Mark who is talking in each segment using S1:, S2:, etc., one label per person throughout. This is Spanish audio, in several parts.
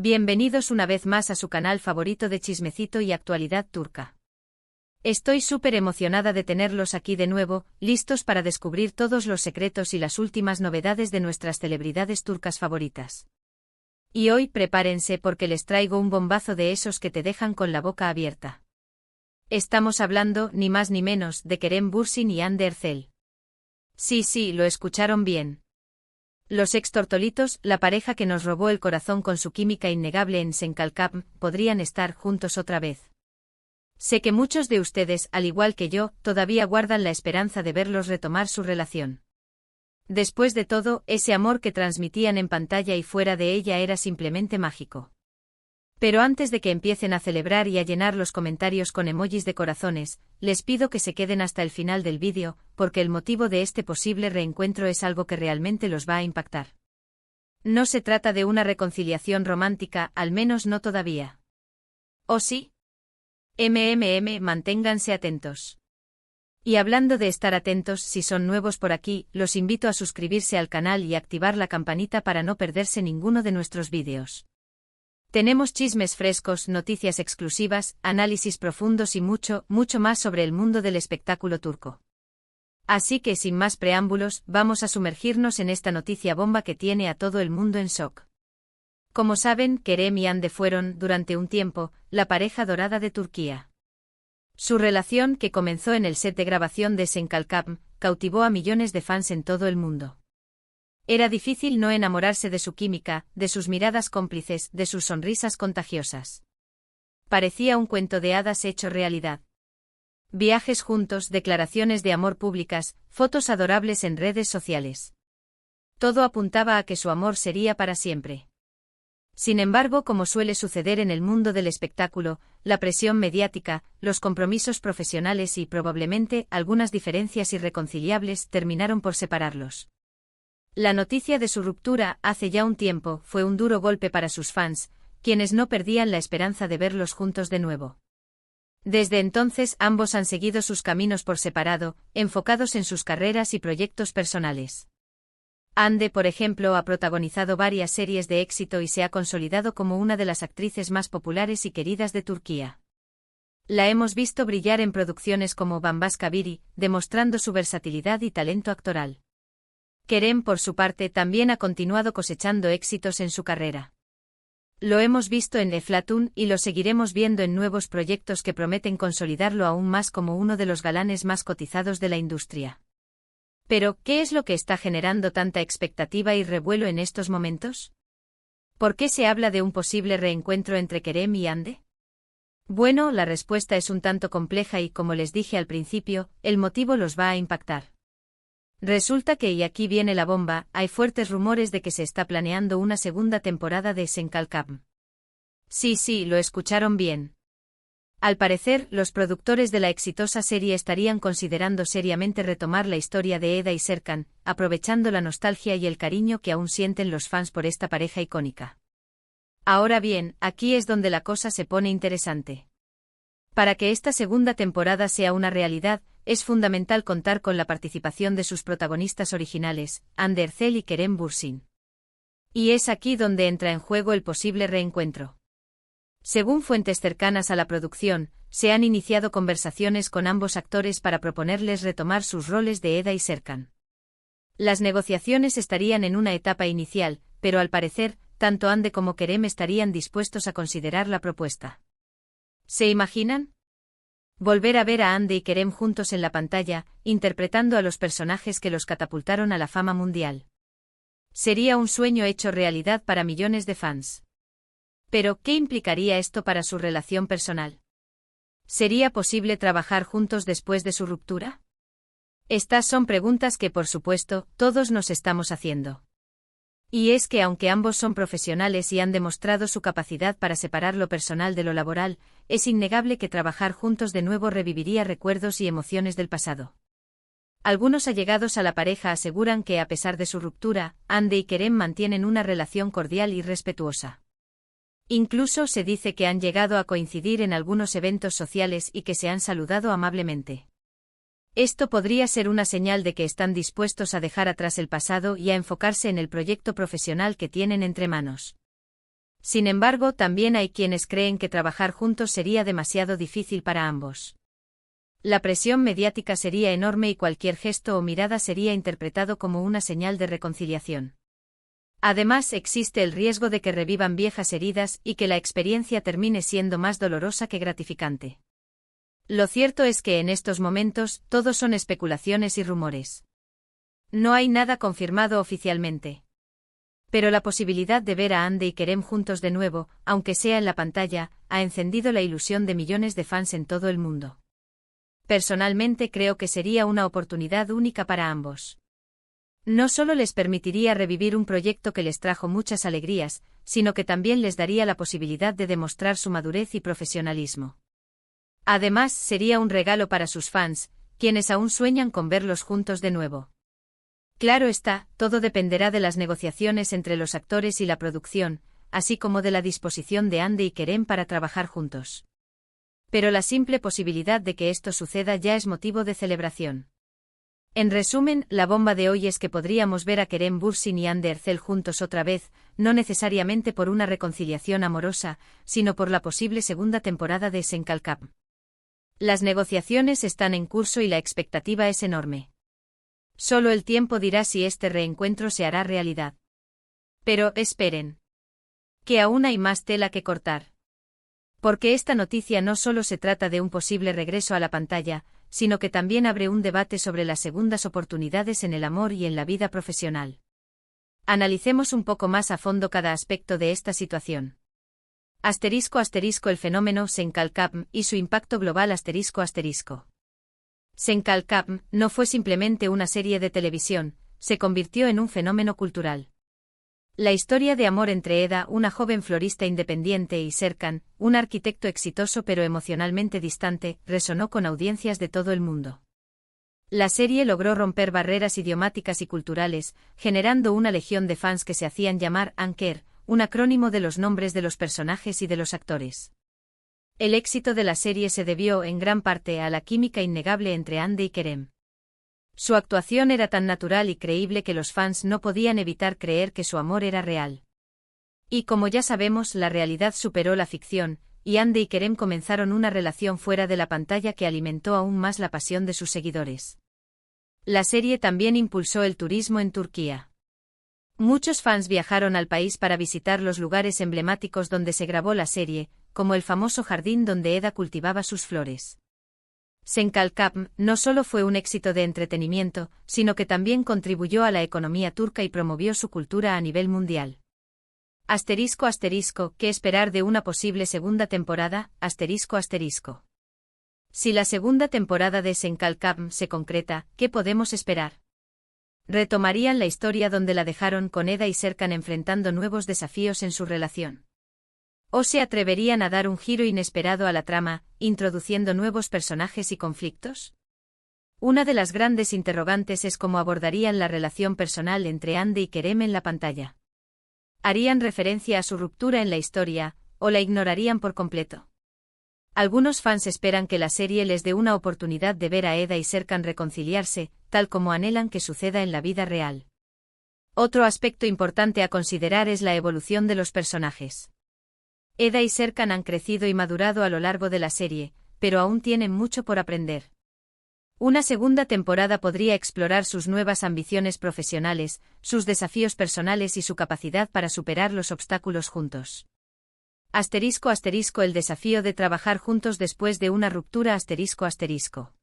S1: Bienvenidos una vez más a su canal favorito de chismecito y actualidad turca. Estoy súper emocionada de tenerlos aquí de nuevo, listos para descubrir todos los secretos y las últimas novedades de nuestras celebridades turcas favoritas. Y hoy prepárense porque les traigo un bombazo de esos que te dejan con la boca abierta. Estamos hablando, ni más ni menos, de Kerem Bürsin y Hande Erçel. Sí, lo escucharon bien. Los ex-tortolitos, la pareja que nos robó el corazón con su química innegable en Senkalkam, podrían estar juntos otra vez. Sé que muchos de ustedes, al igual que yo, todavía guardan la esperanza de verlos retomar su relación. Después de todo, ese amor que transmitían en pantalla y fuera de ella era simplemente mágico. Pero antes de que empiecen a celebrar y a llenar los comentarios con emojis de corazones, les pido que se queden hasta el final del vídeo, porque el motivo de este posible reencuentro es algo que realmente los va a impactar. No se trata de una reconciliación romántica, al menos no todavía. ¿O sí? Manténganse atentos. Y hablando de estar atentos, si son nuevos por aquí, los invito a suscribirse al canal y activar la campanita para no perderse ninguno de nuestros vídeos. Tenemos chismes frescos, noticias exclusivas, análisis profundos y mucho más sobre el mundo del espectáculo turco. Así que sin más preámbulos, vamos a sumergirnos en esta noticia bomba que tiene a todo el mundo en shock. Como saben, Kerem y Hande fueron, durante un tiempo, la pareja dorada de Turquía. Su relación, que comenzó en el set de grabación de Senkalkam, cautivó a millones de fans en todo el mundo. Era difícil no enamorarse de su química, de sus miradas cómplices, de sus sonrisas contagiosas. Parecía un cuento de hadas hecho realidad. Viajes juntos, declaraciones de amor públicas, fotos adorables en redes sociales. Todo apuntaba a que su amor sería para siempre. Sin embargo, como suele suceder en el mundo del espectáculo, la presión mediática, los compromisos profesionales y, probablemente, algunas diferencias irreconciliables terminaron por separarlos. La noticia de su ruptura, hace ya un tiempo, fue un duro golpe para sus fans, quienes no perdían la esperanza de verlos juntos de nuevo. Desde entonces ambos han seguido sus caminos por separado, enfocados en sus carreras y proyectos personales. Hande, por ejemplo, ha protagonizado varias series de éxito y se ha consolidado como una de las actrices más populares y queridas de Turquía. La hemos visto brillar en producciones como Bambaşka Biri, demostrando su versatilidad y talento actoral. Kerem, por su parte, también ha continuado cosechando éxitos en su carrera. Lo hemos visto en Eflatun y lo seguiremos viendo en nuevos proyectos que prometen consolidarlo aún más como uno de los galanes más cotizados de la industria. Pero, ¿qué es lo que está generando tanta expectativa y revuelo en estos momentos? ¿Por qué se habla de un posible reencuentro entre Kerem y Hande? Bueno, la respuesta es un tanto compleja y, como les dije al principio, el motivo los va a impactar. Resulta que, y aquí viene la bomba, hay fuertes rumores de que se está planeando una segunda temporada de Senkalkam. Sí, lo escucharon bien. Al parecer, los productores de la exitosa serie estarían considerando seriamente retomar la historia de Eda y Serkan, aprovechando la nostalgia y el cariño que aún sienten los fans por esta pareja icónica. Ahora bien, aquí es donde la cosa se pone interesante. Para que esta segunda temporada sea una realidad, es fundamental contar con la participación de sus protagonistas originales, Hande Erçel y Kerem Bürsin. Y es aquí donde entra en juego el posible reencuentro. Según fuentes cercanas a la producción, se han iniciado conversaciones con ambos actores para proponerles retomar sus roles de Eda y Serkan. Las negociaciones estarían en una etapa inicial, pero al parecer, tanto Hande como Kerem estarían dispuestos a considerar la propuesta. ¿Se imaginan? Volver a ver a Hande y Kerem juntos en la pantalla, interpretando a los personajes que los catapultaron a la fama mundial. Sería un sueño hecho realidad para millones de fans. Pero, ¿qué implicaría esto para su relación personal? ¿Sería posible trabajar juntos después de su ruptura? Estas son preguntas que, por supuesto, todos nos estamos haciendo. Y es que aunque ambos son profesionales y han demostrado su capacidad para separar lo personal de lo laboral, es innegable que trabajar juntos de nuevo reviviría recuerdos y emociones del pasado. Algunos allegados a la pareja aseguran que a pesar de su ruptura, Hande y Kerem mantienen una relación cordial y respetuosa. Incluso se dice que han llegado a coincidir en algunos eventos sociales y que se han saludado amablemente. Esto podría ser una señal de que están dispuestos a dejar atrás el pasado y a enfocarse en el proyecto profesional que tienen entre manos. Sin embargo, también hay quienes creen que trabajar juntos sería demasiado difícil para ambos. La presión mediática sería enorme y cualquier gesto o mirada sería interpretado como una señal de reconciliación. Además, existe el riesgo de que revivan viejas heridas y que la experiencia termine siendo más dolorosa que gratificante. Lo cierto es que en estos momentos, todo son especulaciones y rumores. No hay nada confirmado oficialmente. Pero la posibilidad de ver a Ande y Kerem juntos de nuevo, aunque sea en la pantalla, ha encendido la ilusión de millones de fans en todo el mundo. Personalmente creo que sería una oportunidad única para ambos. No solo les permitiría revivir un proyecto que les trajo muchas alegrías, sino que también les daría la posibilidad de demostrar su madurez y profesionalismo. Además, sería un regalo para sus fans, quienes aún sueñan con verlos juntos de nuevo. Claro está, todo dependerá de las negociaciones entre los actores y la producción, así como de la disposición de Ande y Kerem para trabajar juntos. Pero la simple posibilidad de que esto suceda ya es motivo de celebración. En resumen, la bomba de hoy es que podríamos ver a Kerem Bürsin y Hande Erçel juntos otra vez, no necesariamente por una reconciliación amorosa, sino por la posible segunda temporada de Sen Kalkap. Las negociaciones están en curso y la expectativa es enorme. Solo el tiempo dirá si este reencuentro se hará realidad. Pero, esperen. Que aún hay más tela que cortar. Porque esta noticia no solo se trata de un posible regreso a la pantalla, sino que también abre un debate sobre las segundas oportunidades en el amor y en la vida profesional. Analicemos un poco más a fondo cada aspecto de esta situación. *** El fenómeno Sen Kalkap y su impacto global ***. Sen Kalkap no fue simplemente una serie de televisión, se convirtió en un fenómeno cultural. La historia de amor entre Eda, una joven florista independiente, y Serkan, un arquitecto exitoso pero emocionalmente distante, resonó con audiencias de todo el mundo. La serie logró romper barreras idiomáticas y culturales, generando una legión de fans que se hacían llamar Anker, un acrónimo de los nombres de los personajes y de los actores. El éxito de la serie se debió en gran parte a la química innegable entre Hande y Kerem. Su actuación era tan natural y creíble que los fans no podían evitar creer que su amor era real. Y como ya sabemos, la realidad superó la ficción, y Hande y Kerem comenzaron una relación fuera de la pantalla que alimentó aún más la pasión de sus seguidores. La serie también impulsó el turismo en Turquía. Muchos fans viajaron al país para visitar los lugares emblemáticos donde se grabó la serie, como el famoso jardín donde Eda cultivaba sus flores. Sen Kalkap no solo fue un éxito de entretenimiento, sino que también contribuyó a la economía turca y promovió su cultura a nivel mundial. ***, ¿qué esperar de una posible segunda temporada? ***. Si la segunda temporada de Sen Kalkap se concreta, ¿qué podemos esperar? Retomarían la historia donde la dejaron, con Eda y Serkan enfrentando nuevos desafíos en su relación. ¿O se atreverían a dar un giro inesperado a la trama, introduciendo nuevos personajes y conflictos? Una de las grandes interrogantes es cómo abordarían la relación personal entre Hande y Kerem en la pantalla. ¿Harían referencia a su ruptura en la historia, o la ignorarían por completo? Algunos fans esperan que la serie les dé una oportunidad de ver a Eda y Serkan reconciliarse, tal como anhelan que suceda en la vida real. Otro aspecto importante a considerar es la evolución de los personajes. Eda y Serkan han crecido y madurado a lo largo de la serie, pero aún tienen mucho por aprender. Una segunda temporada podría explorar sus nuevas ambiciones profesionales, sus desafíos personales y su capacidad para superar los obstáculos juntos. ***, el desafío de trabajar juntos después de una ruptura ***.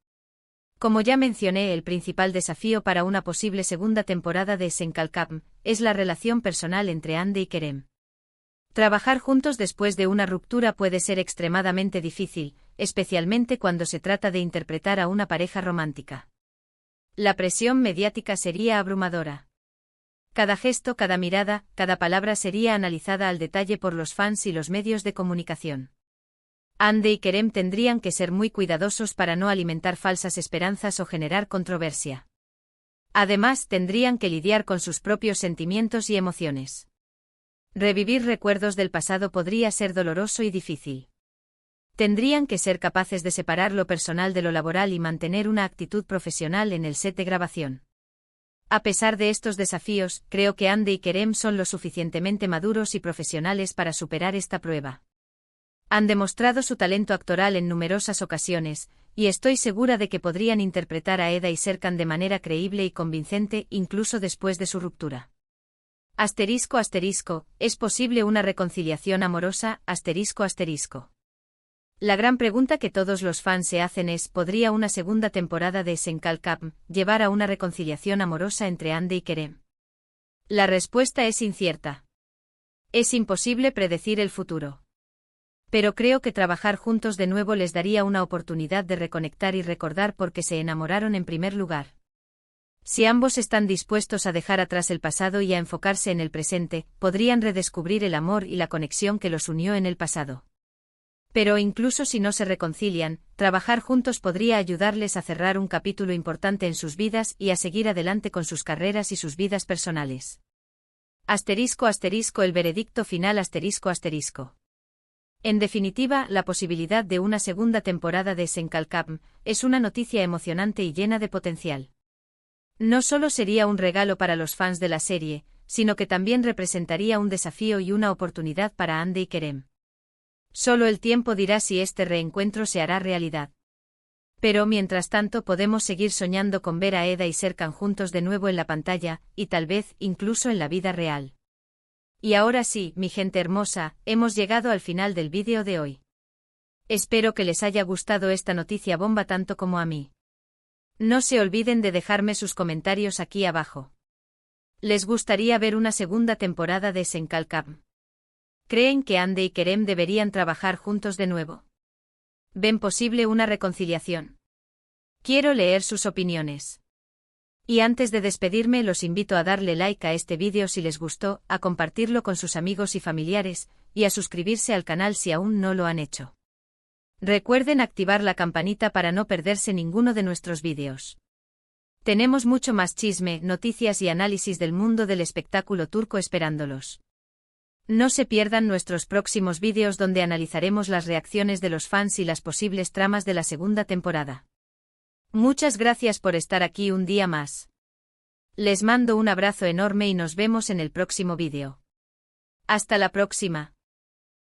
S1: Como ya mencioné, el principal desafío para una posible segunda temporada de Sen Kalkap es la relación personal entre Hande y Kerem. Trabajar juntos después de una ruptura puede ser extremadamente difícil, especialmente cuando se trata de interpretar a una pareja romántica. La presión mediática sería abrumadora. Cada gesto, cada mirada, cada palabra sería analizada al detalle por los fans y los medios de comunicación. Hande y Kerem tendrían que ser muy cuidadosos para no alimentar falsas esperanzas o generar controversia. Además, tendrían que lidiar con sus propios sentimientos y emociones. Revivir recuerdos del pasado podría ser doloroso y difícil. Tendrían que ser capaces de separar lo personal de lo laboral y mantener una actitud profesional en el set de grabación. A pesar de estos desafíos, creo que Hande y Kerem son lo suficientemente maduros y profesionales para superar esta prueba. Han demostrado su talento actoral en numerosas ocasiones, y estoy segura de que podrían interpretar a Eda y Serkan de manera creíble y convincente incluso después de su ruptura. ¿Es posible una reconciliación amorosa? La gran pregunta que todos los fans se hacen es: ¿podría una segunda temporada de Senkalkam llevar a una reconciliación amorosa entre Hande y Kerem? La respuesta es incierta. Es imposible predecir el futuro. Pero creo que trabajar juntos de nuevo les daría una oportunidad de reconectar y recordar por qué se enamoraron en primer lugar. Si ambos están dispuestos a dejar atrás el pasado y a enfocarse en el presente, podrían redescubrir el amor y la conexión que los unió en el pasado. Pero incluso si no se reconcilian, trabajar juntos podría ayudarles a cerrar un capítulo importante en sus vidas y a seguir adelante con sus carreras y sus vidas personales. El veredicto final. En definitiva, la posibilidad de una segunda temporada de Senkalkam es una noticia emocionante y llena de potencial. No solo sería un regalo para los fans de la serie, sino que también representaría un desafío y una oportunidad para Hande y Kerem. Solo el tiempo dirá si este reencuentro se hará realidad. Pero mientras tanto podemos seguir soñando con ver a Eda y Serkan juntos de nuevo en la pantalla, y tal vez incluso en la vida real. Y ahora sí, mi gente hermosa, hemos llegado al final del vídeo de hoy. Espero que les haya gustado esta noticia bomba tanto como a mí. No se olviden de dejarme sus comentarios aquí abajo. ¿Les gustaría ver una segunda temporada de Senkalkam? ¿Creen que Hande y Kerem deberían trabajar juntos de nuevo? ¿Ven posible una reconciliación? Quiero leer sus opiniones. Y antes de despedirme los invito a darle like a este vídeo si les gustó, a compartirlo con sus amigos y familiares, y a suscribirse al canal si aún no lo han hecho. Recuerden activar la campanita para no perderse ninguno de nuestros vídeos. Tenemos mucho más chisme, noticias y análisis del mundo del espectáculo turco esperándolos. No se pierdan nuestros próximos vídeos donde analizaremos las reacciones de los fans y las posibles tramas de la segunda temporada. Muchas gracias por estar aquí un día más. Les mando un abrazo enorme y nos vemos en el próximo vídeo. Hasta la próxima.